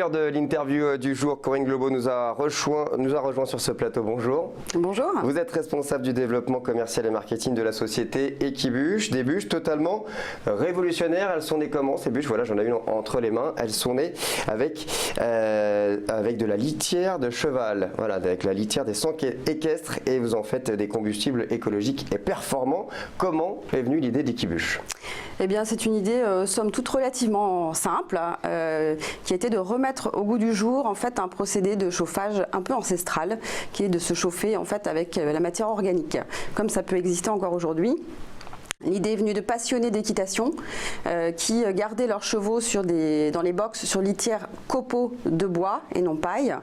l'heure de l'interview du jour, Corinne Globo nous a rejoint sur ce plateau. Bonjour. Bonjour. Vous êtes responsable du développement commercial et marketing de la société Equibûches. Des bûches totalement révolutionnaires. Elles sont nées comment ces bûches? Voilà, j'en ai une entre les mains. Elles sont nées avec de la litière de cheval. Voilà, avec la litière des sangs équestres, et vous en faites des combustibles écologiques et performants. Comment est venue l'idée d'Equibûches? Eh bien, c'est une idée, somme toute, relativement simple, qui était de remettre au goût du jour en fait un procédé de chauffage un peu ancestral, qui est de se chauffer en fait avec la matière organique, comme ça peut exister encore aujourd'hui. L'idée est venue de passionnés d'équitation qui gardaient leurs chevaux dans les box sur litière copeaux de bois et non paille.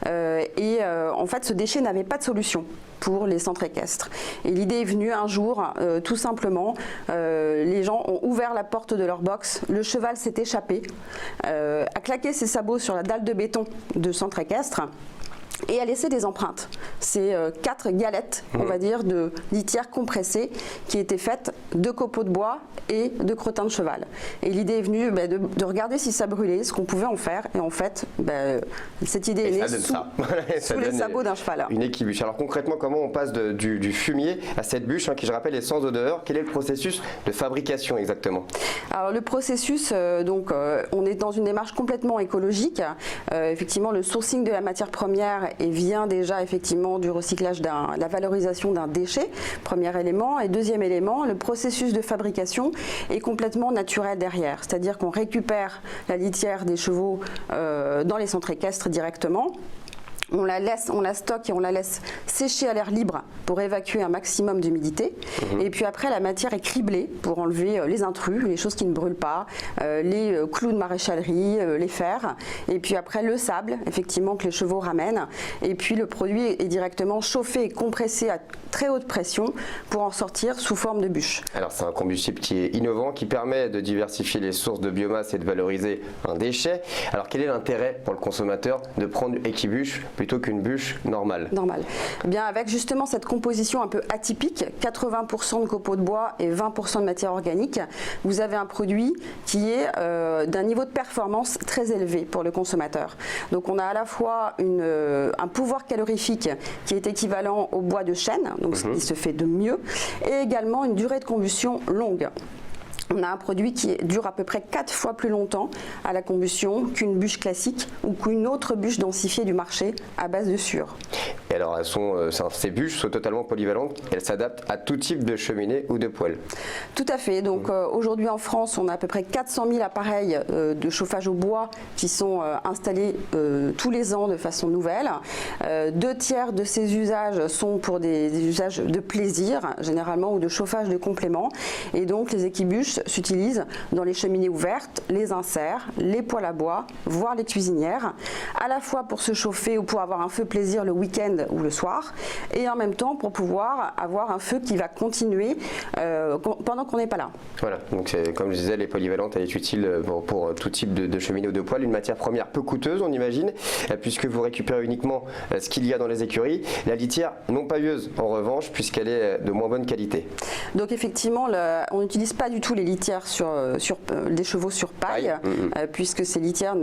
En fait, ce déchet n'avait pas de solution pour les centres équestres. Et l'idée est venue un jour, tout simplement, les gens ont ouvert la porte de leur box, le cheval s'est échappé, a claqué ses sabots sur la dalle de béton de centre équestre, et a laissé des empreintes. C'est 4 galettes, on va dire, de litière compressée qui étaient faites de copeaux de bois et de crottin de cheval. Et l'idée est venue de regarder si ça brûlait, ce qu'on pouvait en faire. Et en fait, cette idée est née sous les sabots d'un cheval. Une Equibûche. Alors concrètement, comment on passe du fumier à cette bûche, qui, je rappelle, est sans odeur? Quel est le processus de fabrication exactement? Alors le processus, on est dans une démarche complètement écologique. Effectivement, le sourcing de la matière première et vient déjà effectivement du recyclage, la valorisation d'un déchet, premier élément. Et deuxième élément, le processus de fabrication est complètement naturel derrière. C'est-à-dire qu'on récupère la litière des chevaux dans les centres équestres directement. On la stocke et on la laisse sécher à l'air libre pour évacuer un maximum d'humidité. Et puis après, la matière est criblée pour enlever les intrus, les choses qui ne brûlent pas, les clous de maréchalerie, les fers. Et puis après, le sable, effectivement, que les chevaux ramènent. Et puis le produit est directement chauffé et compressé à très haute pression pour en sortir sous forme de bûche. Alors c'est un combustible qui est innovant, qui permet de diversifier les sources de biomasse et de valoriser un déchet. Alors quel est l'intérêt pour le consommateur de prendre Equibûches plutôt qu'une bûche normale? Eh bien, avec justement cette composition un peu atypique, 80% de copeaux de bois et 20% de matière organique, vous avez un produit qui est d'un niveau de performance très élevé pour le consommateur. Donc on a à la fois un pouvoir calorifique qui est équivalent au bois de chêne, donc ce qui se fait de mieux, et également une durée de combustion longue. On a un produit qui dure à peu près 4 fois plus longtemps à la combustion qu'une bûche classique ou qu'une autre bûche densifiée du marché à base de sueur. Et alors ces bûches sont totalement polyvalentes, elles s'adaptent à tout type de cheminée ou de poêle? Tout à fait, donc aujourd'hui en France on a à peu près 400 000 appareils de chauffage au bois qui sont installés tous les ans de façon nouvelle. 2/3 de ces usages sont pour des usages de plaisir généralement ou de chauffage de complément, et donc les Equibûches s'utilisent dans les cheminées ouvertes, les inserts, les poêles à bois, voire les cuisinières, à la fois pour se chauffer ou pour avoir un feu plaisir le week-end ou le soir, et en même temps pour pouvoir avoir un feu qui va continuer pendant qu'on n'est pas là. Voilà, donc comme je disais, elle est polyvalente, elle est utile pour tout type de cheminée ou de poêle, une matière première peu coûteuse on imagine, puisque vous récupérez uniquement ce qu'il y a dans les écuries, la litière non pailleuse en revanche, puisqu'elle est de moins bonne qualité. Donc effectivement, on n'utilise pas du tout les litières des chevaux sur paille, puisque ces litières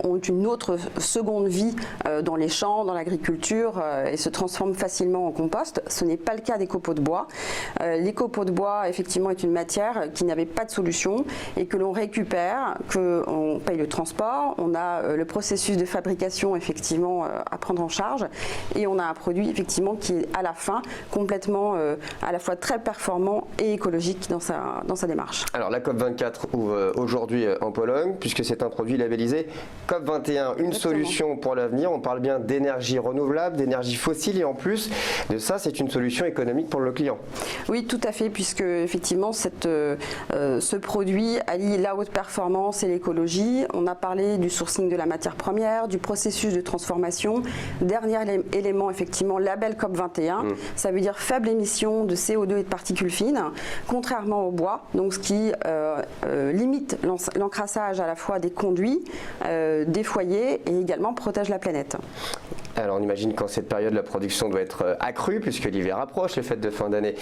ont une autre seconde vie dans les champs, dans l'agriculture, et se transforment facilement en compost. Ce n'est pas le cas des copeaux de bois. Les copeaux de bois, effectivement, est une matière qui n'avait pas de solution et que l'on récupère, qu'on paye le transport, on a le processus de fabrication, effectivement, à prendre en charge, et on a un produit, effectivement, qui est à la fin complètement, à la fois très performant et écologique dans sa démarche. Alors la COP24 ouvre aujourd'hui en Pologne, puisque c'est un produit labellisé COP21, une solution pour l'avenir. On parle bien d'énergie renouvelable, d'énergie fossile, et en plus de ça, c'est une solution économique pour le client. Oui, tout à fait, puisque effectivement ce produit allie la haute performance et l'écologie. On a parlé du sourcing de la matière première, du processus de transformation. Dernier élément, effectivement, label COP21, ça veut dire faible émission de CO2 et de particules fines, contrairement au bois, donc ce qui limite l'encrassage à la fois des conduits, des foyers, et également protège la planète. Alors on imagine qu'en cette période la production doit être accrue puisque l'hiver approche, les fêtes de fin d'année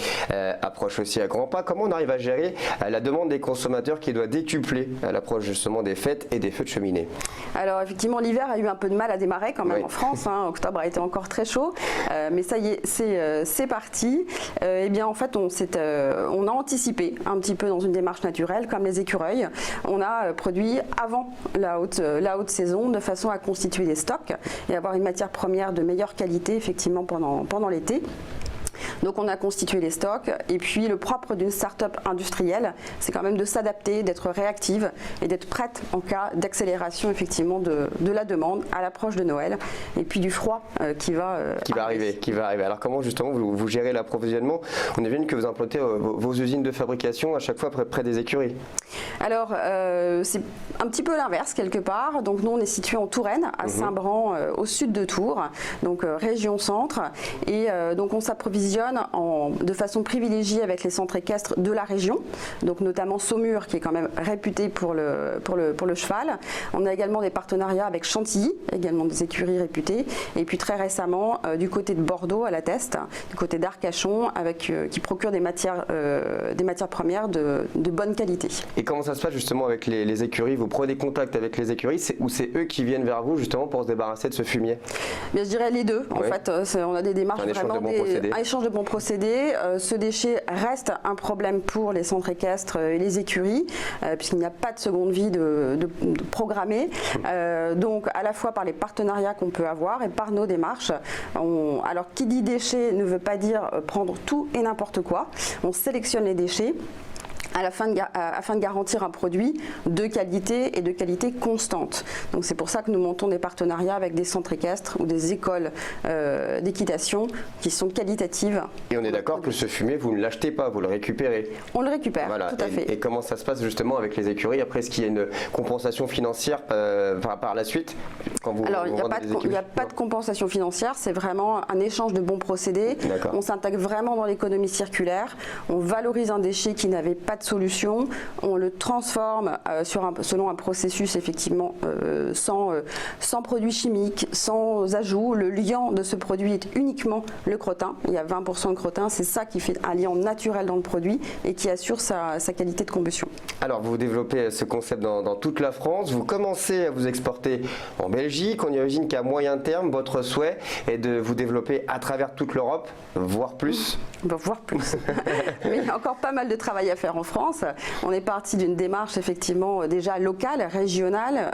approchent aussi à grands pas. Comment on arrive à gérer la demande des consommateurs qui doit décupler à l'approche justement des fêtes et des feux de cheminée? Alors effectivement l'hiver a eu un peu de mal à démarrer quand même en France, hein. Octobre a été encore très chaud, mais ça y est, c'est parti. Eh bien en fait on a anticipé un petit peu dans une démarche naturelle comme les écureuils. On a produit avant la haute saison de façon à constituer des stocks et avoir une matière première de meilleure qualité effectivement pendant l'été. Donc on a constitué les stocks et puis le propre d'une start-up industrielle, c'est quand même de s'adapter, d'être réactive et d'être prête en cas d'accélération effectivement de la demande à l'approche de Noël et puis du froid qui va arriver. Alors comment justement vous gérez l'approvisionnement? On a vu que vous implantez vos usines de fabrication à chaque fois près des écuries. Alors c'est un petit peu l'inverse quelque part. Donc nous on est situé en Touraine, à Saint-Bran, au sud de Tours, donc région centre, et donc on s'approvisionne de façon privilégiée avec les centres équestres de la région, donc notamment Saumur qui est quand même réputé pour le cheval. On a également des partenariats avec Chantilly, également des écuries réputées, et puis très récemment du côté de Bordeaux à la Teste, du côté d'Arcachon, qui procure des matières premières de bonne qualité. Et comment ça se passe justement avec les écuries? Vous prenez contact avec les écuries ou c'est eux qui viennent vers vous justement pour se débarrasser de ce fumier? Bien, je dirais les deux. En fait, on a des démarches un échange de bons procédés. Ce déchet reste un problème pour les centres équestres et les écuries, puisqu'il n'y a pas de seconde vie de programmée. Donc, à la fois par les partenariats qu'on peut avoir et par nos démarches. Alors, qui dit déchet ne veut pas dire prendre tout et n'importe quoi. On sélectionne les déchets afin de garantir un produit de qualité et de qualité constante. Donc c'est pour ça que nous montons des partenariats avec des centres équestres ou des écoles d'équitation qui sont qualitatives. Et on est d'accord que ce fumier, vous ne l'achetez pas, vous le récupérez? On le récupère, voilà. Tout à fait. Et comment ça se passe justement avec les écuries? Après, est-ce qu'il y a une compensation financière par la suite quand vous, Alors, il n'y a pas de compensation financière, c'est vraiment un échange de bons procédés. On s'intègre vraiment dans l'économie circulaire, on valorise un déchet qui n'avait pas de solution, on le transforme selon un processus effectivement sans produits chimiques, sans ajouts. Le liant de ce produit est uniquement le crottin, il y a 20% de crottin, c'est ça qui fait un liant naturel dans le produit et qui assure sa qualité de combustion. Alors vous développez ce concept dans toute la France, vous commencez à vous exporter en Belgique, on imagine qu'à moyen terme votre souhait est de vous développer à travers toute l'Europe, voire plus. Voire plus. Mais il y a encore pas mal de travail à faire en France. On est parti d'une démarche effectivement déjà locale, régionale,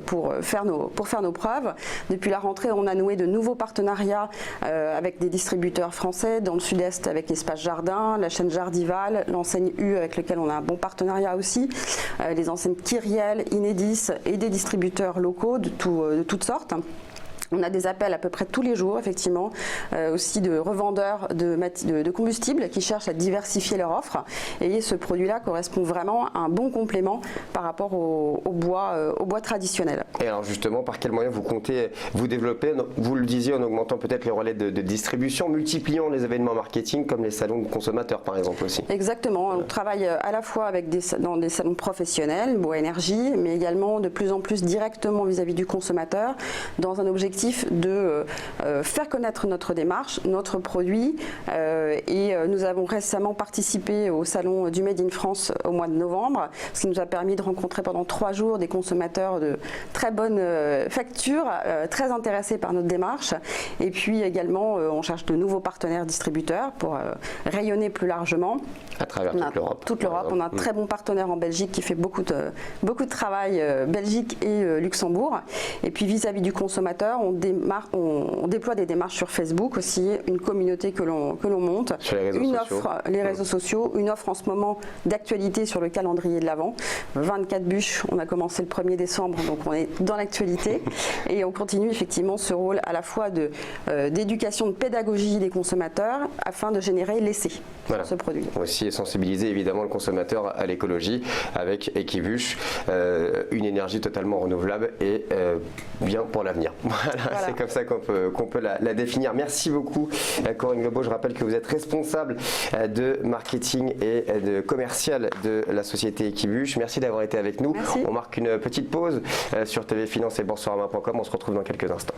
pour faire nos preuves. Depuis la rentrée, on a noué de nouveaux partenariats avec des distributeurs français dans le sud-est avec Espace Jardin, la chaîne Jardival, l'enseigne U avec lequel on a un bon partenariat aussi, les enseignes Kyriel, Inédis et des distributeurs locaux de toutes sortes. On a des appels à peu près tous les jours, effectivement, aussi de revendeurs de combustibles qui cherchent à diversifier leur offre. Et ce produit-là correspond vraiment à un bon complément par rapport au bois traditionnel. Et alors justement, par quels moyens vous comptez vous développer? Vous le disiez, en augmentant peut-être les relais de distribution, multipliant les événements marketing comme les salons de consommateurs par exemple aussi. Exactement, on travaille à la fois dans des salons professionnels, Bois Énergie, mais également de plus en plus directement vis-à-vis du consommateur, dans un objectif de faire connaître notre démarche, notre produit, et nous avons récemment participé au salon du Made in France au mois de novembre, ce qui nous a permis de rencontrer pendant 3 jours des consommateurs de très bonne facture, très intéressés par notre démarche, et puis également on cherche de nouveaux partenaires distributeurs pour rayonner plus largement à travers toute l'Europe. On a un très bon partenaire en Belgique qui fait beaucoup de travail, Belgique et Luxembourg, et puis vis-à-vis du consommateur, on déploie des démarches sur Facebook aussi, une communauté que l'on monte, sur les réseaux sociaux, une offre en ce moment d'actualité sur le calendrier de l'Avent, 24 bûches, on a commencé le 1er décembre, donc on est dans l'actualité et on continue effectivement ce rôle à la fois d'éducation, de pédagogie des consommateurs afin de générer l'essai sur ce produit. Aussi sensibiliser évidemment le consommateur à l'écologie avec Equibuche, une énergie totalement renouvelable et bien pour l'avenir. Voilà. C'est comme ça qu'on peut la définir. Merci beaucoup Corinne Globo. Je rappelle que vous êtes responsable de marketing et de commercial de la société Equibuche. Merci d'avoir été avec nous. Merci. On marque une petite pause sur TV Finance et Boursorama.com. On se retrouve dans quelques instants.